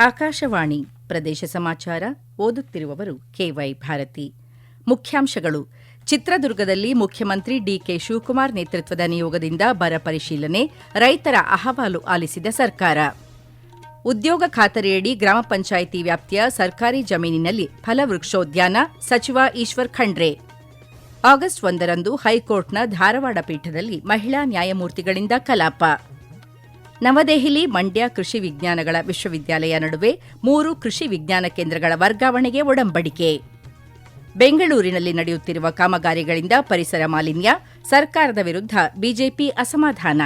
ಆಕಾಶವಾಣಿ ಪ್ರದೇಶ ಸಮಾಚಾರ ಓದುತ್ತಿರುವವರು ಕೆವೈ ಭಾರತಿ. ಮುಖ್ಯಾಂಶಗಳು: ಚಿತ್ರದುರ್ಗದಲ್ಲಿ ಮುಖ್ಯಮಂತ್ರಿ ಡಿಕೆ ಶಿವಕುಮಾರ್ ನೇತೃತ್ವದ ನಿಯೋಗದಿಂದ ಬರ ಪರಿಶೀಲನೆ, ರೈತರ ಅಹವಾಲು ಆಲಿಸಿದ ಸರ್ಕಾರ. ಉದ್ಯೋಗ ಖಾತರಿಯಡಿ ಗ್ರಾಮ ಪಂಚಾಯಿತಿ ವ್ಯಾಪ್ತಿಯ ಸರ್ಕಾರಿ ಜಮೀನಿನಲ್ಲಿ ಫಲವೃಕ್ಷೋದ್ಯಾನ, ಸಚಿವ ಈಶ್ವರ್ ಖಂಡ್ರೆ. ಆಗಸ್ಟ್ 1ರಂದು ಹೈಕೋರ್ಟ್ನ ಧಾರವಾಡ ಪೀಠದಲ್ಲಿ ಮಹಿಳಾ ನ್ಯಾಯಮೂರ್ತಿಗಳಿಂದ ಕಲಾಪ. ನವದೆಹಲಿ ಮಂಡ್ಯ ಕೃಷಿ ವಿಜ್ಞಾನಗಳ ವಿಶ್ವವಿದ್ಯಾಲಯ ನಡುವೆ 3 ಕೃಷಿ ವಿಜ್ಞಾನ ಕೇಂದ್ರಗಳ ವರ್ಗಾವಣೆಗೆ ಒಡಂಬಡಿಕೆ. ಬೆಂಗಳೂರಿನಲ್ಲಿ ನಡೆಯುತ್ತಿರುವ ಕಾಮಗಾರಿಗಳಿಂದ ಪರಿಸರ ಮಾಲಿನ್ಯ, ಸರ್ಕಾರದ ವಿರುದ್ಧ ಬಿಜೆಪಿ ಅಸಮಾಧಾನ.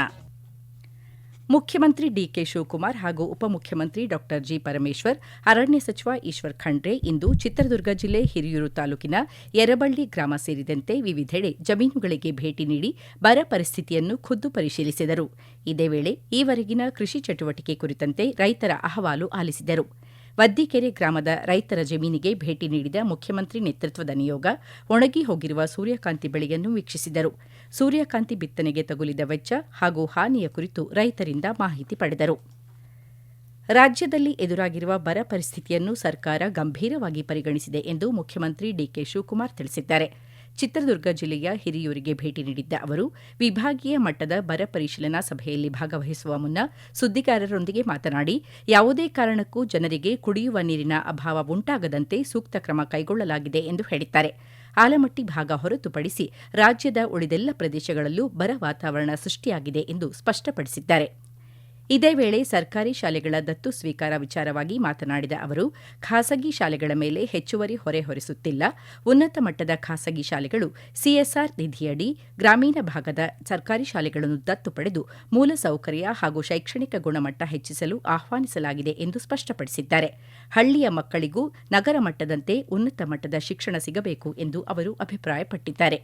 ಮುಖ್ಯಮಂತ್ರಿ ಡಿಕೆ ಶಿವಕುಮಾರ್ ಹಾಗೂ ಉಪಮುಖ್ಯಮಂತ್ರಿ ಡಾ ಜಿ. ಪರಮೇಶ್ವರ್, ಅರಣ್ಯ ಸಚಿವ ಈಶ್ವರ್ ಖಂಡ್ರೆ ಇಂದು ಚಿತ್ರದುರ್ಗ ಜಿಲ್ಲೆ ಹಿರಿಯೂರು ತಾಲೂಕಿನ ಯರಬಳ್ಳಿ ಗ್ರಾಮ ಸೇರಿದಂತೆ ವಿವಿಧೆಡೆ ಜಮೀನುಗಳಿಗೆ ಭೇಟಿ ನೀಡಿ ಬರ ಪರಿಸ್ಥಿತಿಯನ್ನು ಖುದ್ದು ಪರಿಶೀಲಿಸಿದರು. ಇದೇ ವೇಳೆ ಈವರೆಗಿನ ಕೃಷಿ ಚಟುವಟಿಕೆ ಕುರಿತಂತೆ ರೈತರ ಅಹವಾಲು ಆಲಿಸಿದರು. ವದ್ದಿಕೆರೆ ಗ್ರಾಮದ ರೈತರ ಜಮೀನಿಗೆ ಭೇಟಿ ನೀಡಿದ ಮುಖ್ಯಮಂತ್ರಿ ನೇತೃತ್ವದ ನಿಯೋಗ ಒಣಗಿ ಹೋಗಿರುವ ಸೂರ್ಯಕಾಂತಿ ಬೆಳೆಯನ್ನು ವೀಕ್ಷಿಸಿದರು. ಸೂರ್ಯಕಾಂತಿ ಬಿತ್ತನೆಗೆ ತಗುಲಿದ ವೆಚ್ಚ ಹಾಗೂ ಹಾನಿಯ ಕುರಿತು ರೈತರಿಂದ ಮಾಹಿತಿ ಪಡೆದರು. ರಾಜ್ಯದಲ್ಲಿ ಎದುರಾಗಿರುವ ಬರ ಪರಿಸ್ಥಿತಿಯನ್ನು ಸರ್ಕಾರ ಗಂಭೀರವಾಗಿ ಪರಿಗಣಿಸಿದೆ ಎಂದು ಮುಖ್ಯಮಂತ್ರಿ ಡಿಕೆ ಶಿವಕುಮಾರ್ ತಿಳಿಸಿದ್ದಾರೆ. ಚಿತ್ರದುರ್ಗ ಜಿಲ್ಲೆಯ ಹಿರಿಯೂರಿಗೆ ಭೇಟಿ ನೀಡಿದ್ದ ಅವರು ವಿಭಾಗೀಯ ಮಟ್ಟದ ಬರ ಪರಿಶೀಲನಾ ಸಭೆಯಲ್ಲಿ ಭಾಗವಹಿಸುವ ಮುನ್ನ ಸುದ್ದಿಗಾರರೊಂದಿಗೆ ಮಾತನಾಡಿ, ಯಾವುದೇ ಕಾರಣಕ್ಕೂ ಜನರಿಗೆ ಕುಡಿಯುವ ನೀರಿನ ಅಭಾವ ಉಂಟಾಗದಂತೆ ಸೂಕ್ತ ಕ್ರಮ ಕೈಗೊಳ್ಳಲಾಗಿದೆ ಎಂದು ಹೇಳಿದ್ದಾರೆ. ಆಲಮಟ್ಟಿ ಭಾಗ ಹೊರತುಪಡಿಸಿ ರಾಜ್ಯದ ಉಳಿದೆಲ್ಲ ಪ್ರದೇಶಗಳಲ್ಲೂ ಬರ ವಾತಾವರಣ ಸೃಷ್ಟಿಯಾಗಿದೆ ಎಂದು ಸ್ಪಷ್ಟಪಡಿಸಿದ್ದಾರೆ. ಇದೇ ವೇಳೆ ಸರ್ಕಾರಿ ಶಾಲೆಗಳ ದತ್ತು ಸ್ವೀಕಾರ ವಿಚಾರವಾಗಿ ಮಾತನಾಡಿದ ಅವರು, ಖಾಸಗಿ ಶಾಲೆಗಳ ಮೇಲೆ ಹೆಚ್ಚುವರಿ ಹೊರೆ ಹೊರಿಸುತ್ತಿಲ್ಲ. ಉನ್ನತ ಮಟ್ಟದ ಖಾಸಗಿ ಶಾಲೆಗಳು ಸಿಎಸ್ಆರ್ ನಿಧಿಯಡಿ ಗ್ರಾಮೀಣ ಭಾಗದ ಸರ್ಕಾರಿ ಶಾಲೆಗಳನ್ನು ದತ್ತು ಪಡೆದು ಮೂಲಸೌಕರ್ಯ ಹಾಗೂ ಶೈಕ್ಷಣಿಕ ಗುಣಮಟ್ಟ ಹೆಚ್ಚಿಸಲು ಆಹ್ವಾನಿಸಲಾಗಿದೆ ಎಂದು ಸ್ಪಷ್ಟಪಡಿಸಿದ್ದಾರೆ. ಹಳ್ಳಿಯ ಮಕ್ಕಳಿಗೂ ನಗರ ಮಟ್ಟದಂತೆ ಉನ್ನತ ಮಟ್ಟದ ಶಿಕ್ಷಣ ಸಿಗಬೇಕು ಎಂದು ಅವರು ಅಭಿಪ್ರಾಯಪಟ್ಟಿದ್ದಾರೆ.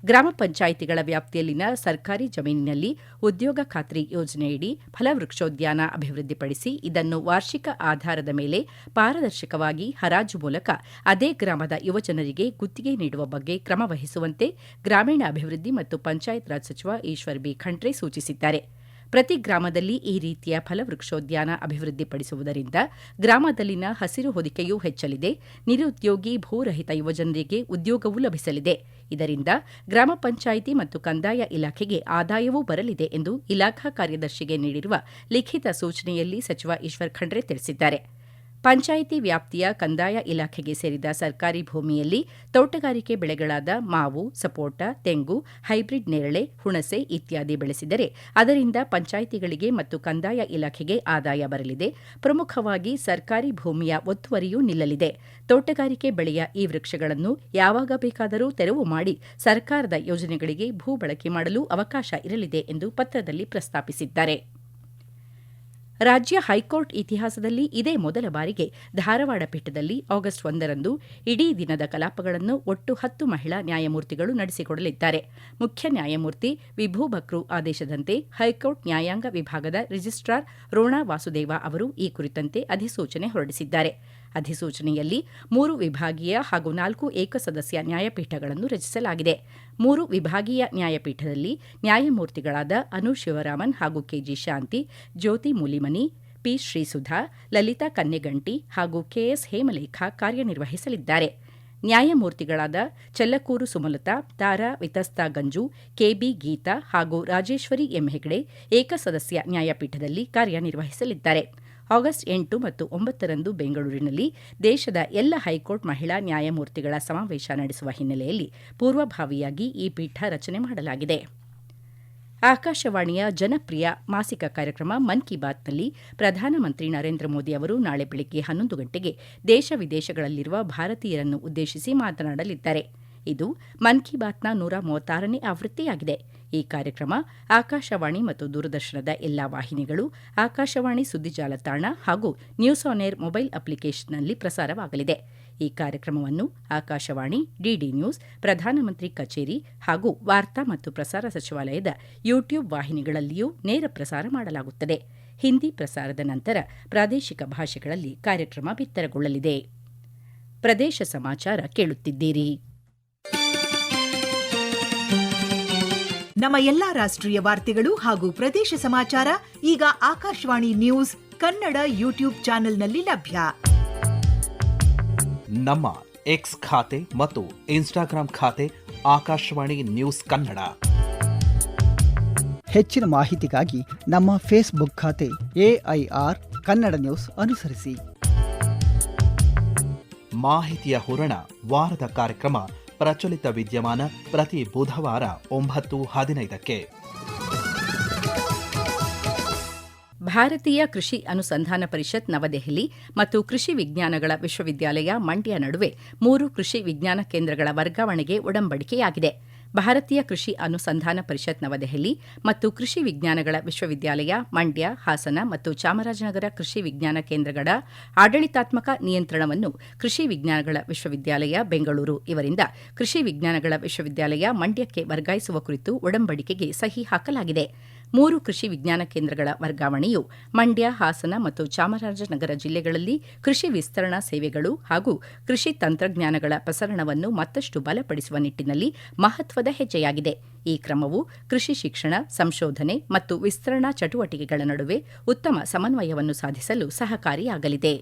ಗ್ರಾಮ ಪಂಚಾಯಿತಿಗಳ ವ್ಯಾಪ್ತಿಯಲ್ಲಿನ ಸರ್ಕಾರಿ ಜಮೀನಿನಲ್ಲಿ ಉದ್ಯೋಗ ಖಾತ್ರಿ ಯೋಜನೆಯಡಿ ಫಲವೃಕ್ಷೋದ್ಯಾನ ಅಭಿವೃದ್ಧಿಪಡಿಸಿ ಇದನ್ನು ವಾರ್ಷಿಕ ಆಧಾರದ ಮೇಲೆ ಪಾರದರ್ಶಕವಾಗಿ ಹರಾಜು ಮೂಲಕ ಅದೇ ಗ್ರಾಮದ ಯುವಜನರಿಗೆ ಗುತ್ತಿಗೆ ನೀಡುವ ಬಗ್ಗೆ ಕ್ರಮ ವಹಿಸುವಂತೆ ಗ್ರಾಮೀಣಾಭಿವೃದ್ಧಿ ಮತ್ತು ಪಂಚಾಯತ್ ರಾಜ್ ಸಚಿವ ಈಶ್ವರ್ ಬಿ ಖಂಡ್ರೆ ಸೂಚಿಸಿದ್ದಾರೆ. ಪ್ರತಿ ಗ್ರಾಮದಲ್ಲಿ ಈ ರೀತಿಯ ಫಲವೃಕ್ಷೋದ್ಯಾನ ಅಭಿವೃದ್ಧಿಪಡಿಸುವುದರಿಂದ ಗ್ರಾಮದಲ್ಲಿನ ಹಸಿರು ಹೊದಿಕೆಯೂ ಹೆಚ್ಚಲಿದೆ, ನಿರುದ್ಯೋಗಿ ಭೂರಹಿತ ಯುವಜನರಿಗೆ ಉದ್ಯೋಗವೂ ಲಭಿಸಲಿದೆ. ಇದರಿಂದ ಗ್ರಾಮ ಪಂಚಾಯಿತಿ ಮತ್ತು ಕಂದಾಯ ಇಲಾಖೆಗೆ ಆದಾಯವೂ ಬರಲಿದೆ ಎಂದು ಇಲಾಖಾ ಕಾರ್ಯದರ್ಶಿಗೆ ನೀಡಿರುವ ಲಿಖಿತ ಸೂಚನೆಯಲ್ಲಿ ಸಚಿವ ಈಶ್ವರ್ ಖಂಡ್ರೆ ತಿಳಿಸಿದ್ದಾರೆ. ಪಂಚಾಯಿತಿ ವ್ಯಾಪ್ತಿಯ ಕಂದಾಯ ಇಲಾಖೆಗೆ ಸೇರಿದ ಸರ್ಕಾರಿ ಭೂಮಿಯಲ್ಲಿ ತೋಟಗಾರಿಕೆ ಬೆಳೆಗಳಾದ ಮಾವು, ಸಪೋಟ, ತೆಂಗು, ಹೈಬ್ರಿಡ್ ನೇರಳೆ, ಹುಣಸೆ ಇತ್ಯಾದಿ ಬೆಳೆಸಿದರೆ ಅದರಿಂದ ಪಂಚಾಯಿತಿಗಳಿಗೆ ಮತ್ತು ಕಂದಾಯ ಇಲಾಖೆಗೆ ಆದಾಯ ಬರಲಿದೆ. ಪ್ರಮುಖವಾಗಿ ಸರ್ಕಾರಿ ಭೂಮಿಯ ಒತ್ತುವರಿಯೂ ನಿಲ್ಲಲಿದೆ. ತೋಟಗಾರಿಕೆ ಬೆಳೆಯ ಈ ವೃಕ್ಷಗಳನ್ನು ಯಾವಾಗ ಬೇಕಾದರೂ ತೆರವು ಮಾಡಿ ಸರ್ಕಾರದ ಯೋಜನೆಗಳಿಗೆ ಭೂ ಬಳಕೆ ಮಾಡಲು ಅವಕಾಶ ಇರಲಿದೆ ಎಂದು ಪತ್ರದಲ್ಲಿ ಪ್ರಸ್ತಾಪಿಸಿದ್ದಾರೆ. ರಾಜ್ಯ ಹೈಕೋರ್ಟ್ ಇತಿಹಾಸದಲ್ಲಿ ಇದೇ ಮೊದಲ ಬಾರಿಗೆ ಧಾರವಾಡ ಪೀಠದಲ್ಲಿ ಆಗಸ್ಟ್ 1ರಂದು ಇಡೀ ದಿನದ ಕಲಾಪಗಳನ್ನು ಒಟ್ಟು 10 ಮಹಿಳಾ ನ್ಯಾಯಮೂರ್ತಿಗಳು ನಡೆಸಿಕೊಡಲಿದ್ದಾರೆ. ಮುಖ್ಯ ನ್ಯಾಯಮೂರ್ತಿ ವಿಭು ಬಕ್ರು ಆದೇಶದಂತೆ ಹೈಕೋರ್ಟ್ ನ್ಯಾಯಾಂಗ ವಿಭಾಗದ ರಿಜಿಸ್ಟ್ರಾರ್ ರೋಣಾ ವಾಸುದೇವ ಅವರು ಈ ಕುರಿತಂತೆ ಅಧಿಸೂಚನೆ ಹೊರಡಿಸಿದ್ದಾರೆ. ಅಧಿಸೂಚನೆಯಲ್ಲಿ 3 ವಿಭಾಗೀಯ ಹಾಗೂ 4 ಏಕಸದಸ್ಯ ನ್ಯಾಯಪೀಠಗಳನ್ನು ರಚಿಸಲಾಗಿದೆ. 3 ವಿಭಾಗೀಯ ನ್ಯಾಯಪೀಠದಲ್ಲಿ ನ್ಯಾಯಮೂರ್ತಿಗಳಾದ ಅನು ಶಿವರಾಮನ್ ಹಾಗೂ ಕೆಜಿ ಶಾಂತಿ, ಜ್ಯೋತಿ ಮೂಲಿಮನಿ, ಪಿ ಶ್ರೀಸುಧಾ, ಲಲಿತಾ ಕನ್ನೆಗಂಟಿ ಹಾಗೂ ಕೆಎಸ್ ಹೇಮಲೇಖ ಕಾರ್ಯನಿರ್ವಹಿಸಲಿದ್ದಾರೆ. ನ್ಯಾಯಮೂರ್ತಿಗಳಾದ ಚಲ್ಲಕೂರು ಸುಮಲತಾ, ತಾರಾ ವಿತಸ್ತಾ ಗಂಜು, ಕೆಬಿ ಗೀತಾ ಹಾಗೂ ರಾಜೇಶ್ವರಿ ಎಂ ಹೆಗಡೆ ಏಕಸದಸ್ಯ ನ್ಯಾಯಪೀಠದಲ್ಲಿ ಕಾರ್ಯನಿರ್ವಹಿಸಲಿದ್ದಾರೆ. ಆಗಸ್ಟ್ 8 ಮತ್ತು 9ರಂದು ಬೆಂಗಳೂರಿನಲ್ಲಿ ದೇಶದ ಎಲ್ಲ ಹೈಕೋರ್ಟ್ ಮಹಿಳಾ ನ್ಯಾಯಮೂರ್ತಿಗಳ ಸಮಾವೇಶ ನಡೆಸುವ ಹಿನ್ನೆಲೆಯಲ್ಲಿ ಪೂರ್ವಭಾವಿಯಾಗಿ ಈ ಪೀಠ ರಚನೆ ಮಾಡಲಾಗಿದೆ. ಆಕಾಶವಾಣಿಯ ಜನಪ್ರಿಯ ಮಾಸಿಕ ಕಾರ್ಯಕ್ರಮ ಮನ್ ಕಿ ಬಾತ್ನಲ್ಲಿ ಪ್ರಧಾನಮಂತ್ರಿ ನರೇಂದ್ರ ಮೋದಿ ಅವರು ನಾಳೆ ಬೆಳಗ್ಗೆ 11 ಗಂಟೆಗೆ ದೇಶ ವಿದೇಶಗಳಲ್ಲಿರುವ ಭಾರತೀಯರನ್ನು ಉದ್ದೇಶಿಸಿ ಮಾತನಾಡಲಿದ್ದಾರೆ. ಇದು ಮನ್ ಕಿ ಬಾತ್ನ 136ನೇ ಆವೃತ್ತಿಯಾಗಿದೆ. ಈ ಕಾರ್ಯಕ್ರಮ ಆಕಾಶವಾಣಿ ಮತ್ತು ದೂರದರ್ಶನದ ಎಲ್ಲಾ ವಾಹಿನಿಗಳು, ಆಕಾಶವಾಣಿ ಸುದ್ದಿ ಜಾಲತಾಣ ಹಾಗೂ ನ್ಯೂಸ್ ಆನ್ ಏರ್ ಮೊಬೈಲ್ ಅಪ್ಲಿಕೇಶನ್ನಲ್ಲಿ ಪ್ರಸಾರವಾಗಲಿದೆ. ಈ ಕಾರ್ಯಕ್ರಮವನ್ನು ಆಕಾಶವಾಣಿ, ಡಿಡಿ ನ್ಯೂಸ್, ಪ್ರಧಾನಮಂತ್ರಿ ಕಚೇರಿ ಹಾಗೂ ವಾರ್ತಾ ಮತ್ತು ಪ್ರಸಾರ ಸಚಿವಾಲಯದ ಯೂಟ್ಯೂಬ್ ವಾಹಿನಿಗಳಲ್ಲಿಯೂ ನೇರ ಪ್ರಸಾರ ಮಾಡಲಾಗುತ್ತದೆ. ಹಿಂದಿ ಪ್ರಸಾರದ ನಂತರ ಪ್ರಾದೇಶಿಕ ಭಾಷೆಗಳಲ್ಲಿ ಕಾರ್ಯಕ್ರಮ ಬಿತ್ತರಗೊಳ್ಳಲಿದೆ. ಪ್ರದೇಶ ಸಮಾಚಾರ ಕೇಳುತ್ತಿದ್ದೀರಿ. ನಮ್ಮ ಎಲ್ಲಾ ರಾಷ್ಟ್ರೀಯ ವಾರ್ತೆಗಳು ಹಾಗೂ ಪ್ರದೇಶ ಸಮಾಚಾರ ಈಗ ಆಕಾಶವಾಣಿ ನ್ಯೂಸ್ ಕನ್ನಡ ಯೂಟ್ಯೂಬ್ ಚಾನೆಲ್ನಲ್ಲಿ ಲಭ್ಯ. ನಮ್ಮ ಎಕ್ಸ್ ಖಾತೆ ಮತ್ತು ಇನ್ಸ್ಟಾಗ್ರಾಂ ಖಾತೆ ಆಕಾಶವಾಣಿ ನ್ಯೂಸ್ ಕನ್ನಡ. ಹೆಚ್ಚಿನ ಮಾಹಿತಿಗಾಗಿ ನಮ್ಮ ಫೇಸ್ಬುಕ್ ಖಾತೆ AIR ಕನ್ನಡ ನ್ಯೂಸ್ ಅನುಸರಿಸಿ. ಮಾಹಿತಿಯ ಹೂರಣ ವಾರದ ಕಾರ್ಯಕ್ರಮ ಪ್ರಚಲಿತ ವಿದ್ಯಮಾನ ಪ್ರತಿ ಬುಧವಾರ 9:15. ಭಾರತೀಯ ಕೃಷಿ ಅನುಸಂಧಾನ ಪರಿಷತ್ ನವದೆಹಲಿ ಮತ್ತು ಕೃಷಿ ವಿಜ್ಞಾನಗಳ ವಿಶ್ವವಿದ್ಯಾಲಯ ಮಂಡ್ಯ ನಡುವೆ 3 ಕೃಷಿ ವಿಜ್ಞಾನ ಕೇಂದ್ರಗಳ ವರ್ಗಾವಣೆಗೆ ಒಡಂಬಡಿಕೆಯಾಗಿದೆ. ಭಾರತೀಯ ಕೃಷಿ ಅನುಸಂಧಾನ ಪರಿಷತ್ ನವದೆಹಲಿ ಮತ್ತು ಕೃಷಿ ವಿಜ್ಞಾನಗಳ ವಿಶ್ವವಿದ್ಯಾಲಯ ಮಂಡ್ಯ, ಹಾಸನ ಮತ್ತು ಚಾಮರಾಜನಗರ ಕೃಷಿ ವಿಜ್ಞಾನ ಕೇಂದ್ರಗಳ ಆಡಳಿತಾತ್ಮಕ ನಿಯಂತ್ರಣವನ್ನು ಕೃಷಿ ವಿಜ್ಞಾನಗಳ ವಿಶ್ವವಿದ್ಯಾಲಯ ಬೆಂಗಳೂರು ಇವರಿಂದ ಕೃಷಿ ವಿಜ್ಞಾನಗಳ ವಿಶ್ವವಿದ್ಯಾಲಯ ಮಂಡ್ಯಕ್ಕೆ ವರ್ಗಾಯಿಸುವ ಕುರಿತು ಒಡಂಬಡಿಕೆಗೆ ಸಹಿ ಹಾಕಲಾಗಿದೆ. 3 ಕೃಷಿ ವಿಜ್ಞಾನ ಕೇಂದ್ರಗಳ ವರ್ಗಾವಣೆಯು ಮಂಡ್ಯ, ಹಾಸನ ಮತ್ತು ಚಾಮರಾಜನಗರ ಜಿಲ್ಲೆಗಳಲ್ಲಿ ಕೃಷಿ ವಿಸ್ತರಣಾ ಸೇವೆಗಳು ಹಾಗೂ ಕೃಷಿ ತಂತ್ರಜ್ಞಾನಗಳ ಪ್ರಸರಣವನ್ನು ಮತ್ತಷ್ಟು ಬಲಪಡಿಸುವ ನಿಟ್ಟಿನಲ್ಲಿ ಮಹತ್ವದ ಹೆಜ್ಜೆಯಾಗಿದೆ. ಈ ಕ್ರಮವು ಕೃಷಿ ಶಿಕ್ಷಣ, ಸಂಶೋಧನೆ ಮತ್ತು ವಿಸ್ತರಣಾ ಚಟುವಟಿಕೆಗಳ ನಡುವೆ ಉತ್ತಮ ಸಮನ್ವಯವನ್ನು ಸಾಧಿಸಲು ಸಹಕಾರಿಯಾಗಲಿದೆ.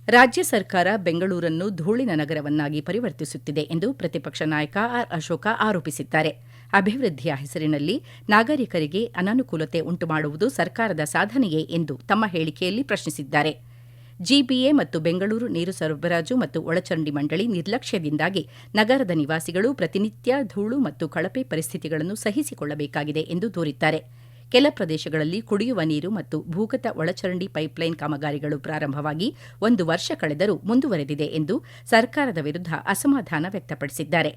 ರಾಜ್ಯ ಸರ್ಕಾರ ಬೆಂಗಳೂರನ್ನು ಧೂಳಿನ ನಗರವನ್ನಾಗಿ ಪರಿವರ್ತಿಸುತ್ತಿದೆ ಎಂದು ಪ್ರತಿಪಕ್ಷ ನಾಯಕ ಆರ್. ಅಶೋಕ ಆರೋಪಿಸಿದ್ದಾರೆ. ಅಭಿವೃದ್ಧಿಯ ಹೆಸರಿನಲ್ಲಿ ನಾಗರಿಕರಿಗೆ ಅನಾನುಕೂಲತೆ ಉಂಟುಮಾಡುವುದು ಸರ್ಕಾರದ ಸಾಧನೆಯೇ ಎಂದು ತಮ್ಮ ಹೇಳಿಕೆಯಲ್ಲಿ ಪ್ರಶ್ನಿಸಿದ್ದಾರೆ. ಜಿಬಿಎ ಮತ್ತು ಬೆಂಗಳೂರು ನೀರು ಸರಬರಾಜು ಮತ್ತು ಒಳಚರಂಡಿ ಮಂಡಳಿ ನಿರ್ಲಕ್ಷ್ಯದಿಂದಾಗಿ ನಗರದ ನಿವಾಸಿಗಳು ಪ್ರತಿನಿತ್ಯ ಧೂಳು ಮತ್ತು ಕಳಪೆ ಪರಿಸ್ಥಿತಿಗಳನ್ನು ಸಹಿಸಿಕೊಳ್ಳಬೇಕಾಗಿದೆ ಎಂದು ದೂರಿದ್ದಾರೆ. ಕೆಲ ಪ್ರದೇಶಗಳಲ್ಲಿ ಕುಡಿಯುವ ನೀರು ಮತ್ತು ಭೂಗತ ಒಳಚರಂಡಿ ಪೈಪ್ಲೈನ್ ಕಾಮಗಾರಿಗಳು ಪ್ರಾರಂಭವಾಗಿ 1 ವರ್ಷ ಕಳೆದರೂ ಮುಂದುವರೆದಿದೆ ಎಂದು ಸರ್ಕಾರದ ವಿರುದ್ಧ ಅಸಮಾಧಾನ ವ್ಯಕ್ತಪಡಿಸಿದ್ದಾರೆ.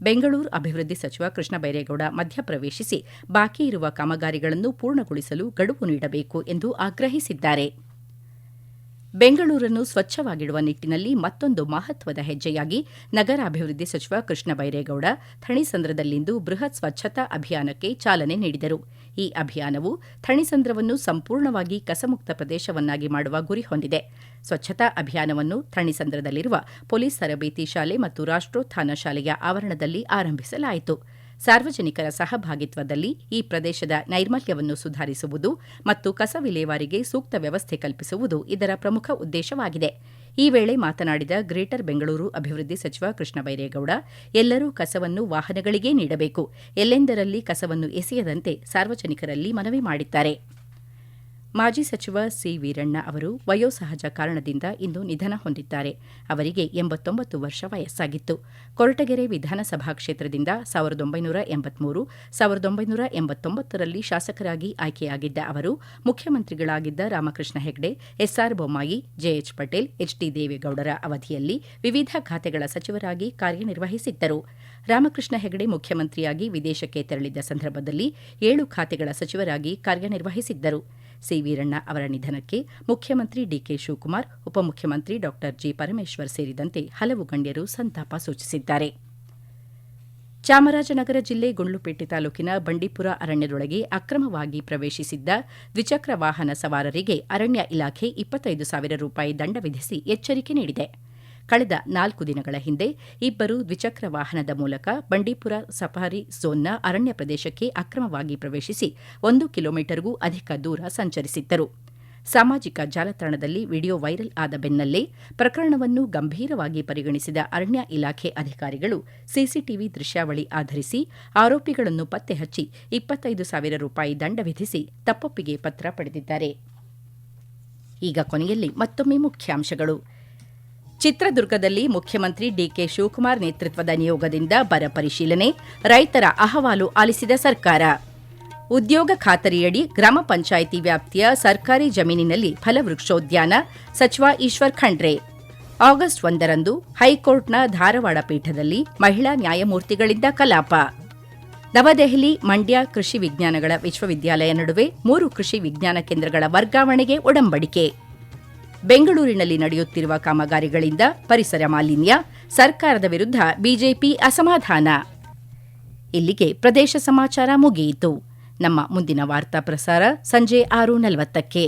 ಬೆಂಗಳೂರು ಅಭಿವೃದ್ಧಿ ಸಚಿವ ಕೃಷ್ಣ ಬೈರೇಗೌಡ ಮಧ್ಯಪ್ರವೇಶಿಸಿ ಬಾಕಿ ಇರುವ ಕಾಮಗಾರಿಗಳನ್ನು ಪೂರ್ಣಗೊಳಿಸಲು ಗಡುವು ನೀಡಬೇಕು ಎಂದು ಆಗ್ರಹಿಸಿದ್ದಾರೆ. ಬೆಂಗಳೂರನ್ನು ಸ್ವಚ್ಛವಾಗಿಡುವ ನಿಟ್ಟಿನಲ್ಲಿ ಮತ್ತೊಂದು ಮಹತ್ವದ ಹೆಜ್ಜೆಯಾಗಿ ನಗರಾಭಿವೃದ್ಧಿ ಸಚಿವ ಕೃಷ್ಣ ಬೈರೇಗೌಡ ಥಣಿಸಂದ್ರದಲ್ಲಿಂದು ಬೃಹತ್ ಸ್ವಚ್ಛತಾ ಅಭಿಯಾನಕ್ಕೆ ಚಾಲನೆ ನೀಡಿದರು. ಈ ಅಭಿಯಾನವು ಥಣಿಸಂದ್ರವನ್ನು ಸಂಪೂರ್ಣವಾಗಿ ಕಸಮುಕ್ತ ಪ್ರದೇಶವನ್ನಾಗಿ ಮಾಡುವ ಗುರಿ ಹೊಂದಿದೆ. ಸ್ವಚ್ಛತಾ ಅಭಿಯಾನವನ್ನು ಥಣಿಸಂದ್ರದಲ್ಲಿರುವ ಪೊಲೀಸ್ ತರಬೇತಿ ಶಾಲೆ ಮತ್ತು ರಾಷ್ಟ್ರೋತ್ಥಾನ ಶಾಲೆಯ ಆವರಣದಲ್ಲಿ ಆರಂಭಿಸಲಾಯಿತು. ಸಾರ್ವಜನಿಕರ ಸಹಭಾಗಿತ್ವದಲ್ಲಿ ಈ ಪ್ರದೇಶದ ನೈರ್ಮಲ್ಯವನ್ನು ಸುಧಾರಿಸುವುದು ಮತ್ತು ಕಸ ವಿಲೇವಾರಿಗೆ ಸೂಕ್ತ ವ್ಯವಸ್ಥೆ ಕಲ್ಪಿಸುವುದು ಇದರ ಪ್ರಮುಖ ಉದ್ದೇಶವಾಗಿದೆ. ಈ ವೇಳೆ ಮಾತನಾಡಿದ ಗ್ರೇಟರ್ ಬೆಂಗಳೂರು ಅಭಿವೃದ್ಧಿ ಸಚಿವ ಕೃಷ್ಣ ಬೈರೇಗೌಡ, ಎಲ್ಲರೂ ಕಸವನ್ನು ವಾಹನಗಳಿಗೇ ನೀಡಬೇಕು, ಎಲ್ಲೆಂದರಲ್ಲಿ ಕಸವನ್ನು ಎಸೆಯದಂತೆ ಸಾರ್ವಜನಿಕರಲ್ಲಿ ಮನವಿ ಮಾಡಿದ್ದಾರೆ. ಮಾಜಿ ಸಚಿವ ಸಿ. ವೀರಣ್ಣ ಅವರು ವಯೋಸಹಜ ಕಾರಣದಿಂದ ಇಂದು ನಿಧನ ಹೊಂದಿದ್ದಾರೆ. ಅವರಿಗೆ 89 ವರ್ಷ ವಯಸ್ಸಾಗಿತ್ತು. ಕೊರಟಗೆರೆ ವಿಧಾನಸಭಾ ಕ್ಷೇತ್ರದಿಂದ 1983, 1989ರಲ್ಲಿ ಶಾಸಕರಾಗಿ ಆಯ್ಕೆಯಾಗಿದ್ದ ಅವರು ಮುಖ್ಯಮಂತ್ರಿಗಳಾಗಿದ್ದ Ramakrishna Hegde, SR Bommai, JH Patel, HD ದೇವೇಗೌಡರ ಅವಧಿಯಲ್ಲಿ ವಿವಿಧ ಖಾತೆಗಳ ಸಚಿವರಾಗಿ ಕಾರ್ಯನಿರ್ವಹಿಸಿದ್ದರು. ರಾಮಕೃಷ್ಣ ಹೆಗಡೆ ಮುಖ್ಯಮಂತ್ರಿಯಾಗಿ ವಿದೇಶಕ್ಕೆ ತೆರಳಿದ್ದ ಸಂದರ್ಭದಲ್ಲಿ 7 ಖಾತೆಗಳ ಸಚಿವರಾಗಿ ಕಾರ್ಯನಿರ್ವಹಿಸಿದ್ದರು. ಸಿ. ವೀರಣ್ಣ ಅವರ ನಿಧನಕ್ಕೆ ಮುಖ್ಯಮಂತ್ರಿ ಡಿಕೆ ಶಿವಕುಮಾರ್, ಉಪಮುಖ್ಯಮಂತ್ರಿ ಡಾ. ಜಿ. ಪರಮೇಶ್ವರ್ ಸೇರಿದಂತೆ ಹಲವು ಗಣ್ಯರು ಸಂತಾಪ ಸೂಚಿಸಿದ್ದಾರೆ. ಚಾಮರಾಜನಗರ ಜಿಲ್ಲೆ ಗುಂಡ್ಲುಪೇಟೆ ತಾಲೂಕಿನ ಬಂಡೀಪುರ ಅರಣ್ಯದೊಳಗೆ ಅಕ್ರಮವಾಗಿ ಪ್ರವೇಶಿಸಿದ್ದ ದ್ವಿಚಕ್ರ ವಾಹನ ಸವಾರರಿಗೆ ಅರಣ್ಯ ಇಲಾಖೆ 25,000 ರೂಪಾಯಿ ದಂಡ ವಿಧಿಸಿ ಎಚ್ಚರಿಕೆ ನೀಡಿದೆ. ಕಳೆದ 4 ದಿನಗಳ ಹಿಂದೆ ಇಬ್ಬರು ದ್ವಿಚಕ್ರ ವಾಹನದ ಮೂಲಕ ಬಂಡೀಪುರ ಸಫಾರಿ ಝೋನ್ನ ಅರಣ್ಯ ಪ್ರದೇಶಕ್ಕೆ ಅಕ್ರಮವಾಗಿ ಪ್ರವೇಶಿಸಿ 1 ಕಿಲೋಮೀಟರ್ಗೂ ಅಧಿಕ ದೂರ ಸಂಚರಿಸಿದ್ದರು. ಸಾಮಾಜಿಕ ಜಾಲತಾಣದಲ್ಲಿ ವಿಡಿಯೋ ವೈರಲ್ ಆದ ಬೆನ್ನಲ್ಲೇ ಪ್ರಕರಣವನ್ನು ಗಂಭೀರವಾಗಿ ಪರಿಗಣಿಸಿದ ಅರಣ್ಯ ಇಲಾಖೆ ಅಧಿಕಾರಿಗಳು ಸಿಸಿಟಿವಿ ದೃಶ್ಯಾವಳಿ ಆಧರಿಸಿ ಆರೋಪಿಗಳನ್ನು ಪತ್ತೆ ಹಚ್ಚಿ 25,000 ರೂಪಾಯಿ ದಂಡ ವಿಧಿಸಿ ತಪ್ಪೊಪ್ಪಿಗೆ ಪತ್ರ ಪಡೆದಿದ್ದಾರೆ. ಈಗ ಕೊನೆಯಲ್ಲಿ ಮತ್ತೊಮ್ಮೆ ಮುಖ್ಯಾಂಶಗಳು. ಚಿತ್ರದುರ್ಗದಲ್ಲಿ ಮುಖ್ಯಮಂತ್ರಿ ಡಿಕೆ ಶಿವಕುಮಾರ್ ನೇತೃತ್ವದ ನಿಯೋಗದಿಂದ ಬರ ಪರಿಶೀಲನೆ, ರೈತರ ಅಹವಾಲು ಆಲಿಸಿದ ಸರ್ಕಾರ. ಉದ್ಯೋಗ ಖಾತರಿಯಡಿ ಗ್ರಾಮ ಪಂಚಾಯಿತಿ ವ್ಯಾಪ್ತಿಯ ಸರ್ಕಾರಿ ಜಮೀನಿನಲ್ಲಿ ಫಲವೃಕ್ಷೋದ್ಯಾನ, ಸಚಿವ ಈಶ್ವರ್ ಖಂಡ್ರೆ. ಆಗಸ್ಟ್ 1ರಂದು ಹೈಕೋರ್ಟ್ನ ಧಾರವಾಡ ಪೀಠದಲ್ಲಿ ಮಹಿಳಾ ನ್ಯಾಯಮೂರ್ತಿಗಳಿಂದ ಕಲಾಪ. ನವದೆಹಲಿ, ಮಂಡ್ಯ ಕೃಷಿ ವಿಜ್ಞಾನಗಳ ವಿಶ್ವವಿದ್ಯಾಲಯ ನಡುವೆ 3 ಕೃಷಿ ವಿಜ್ಞಾನ ಕೇಂದ್ರಗಳ ವರ್ಗಾವಣೆಗೆ ಒಡಂಬಡಿಕೆ. ಬೆಂಗಳೂರಿನಲ್ಲಿ ನಡೆಯುತ್ತಿರುವ ಕಾಮಗಾರಿಗಳಿಂದ ಪರಿಸರ ಮಾಲಿನ್ಯ, ಸರ್ಕಾರದ ವಿರುದ್ಧ ಬಿಜೆಪಿ ಅಸಮಾಧಾನ. ಇಲ್ಲಿಗೆ ಪ್ರದೇಶ ಸಮಾಚಾರ ಮುಗಿಯಿತು. ನಮ್ಮ ಮುಂದಿನ ವಾರ್ತಾ ಪ್ರಸಾರ ಸಂಜೆ 6:40ಕ್ಕೆ.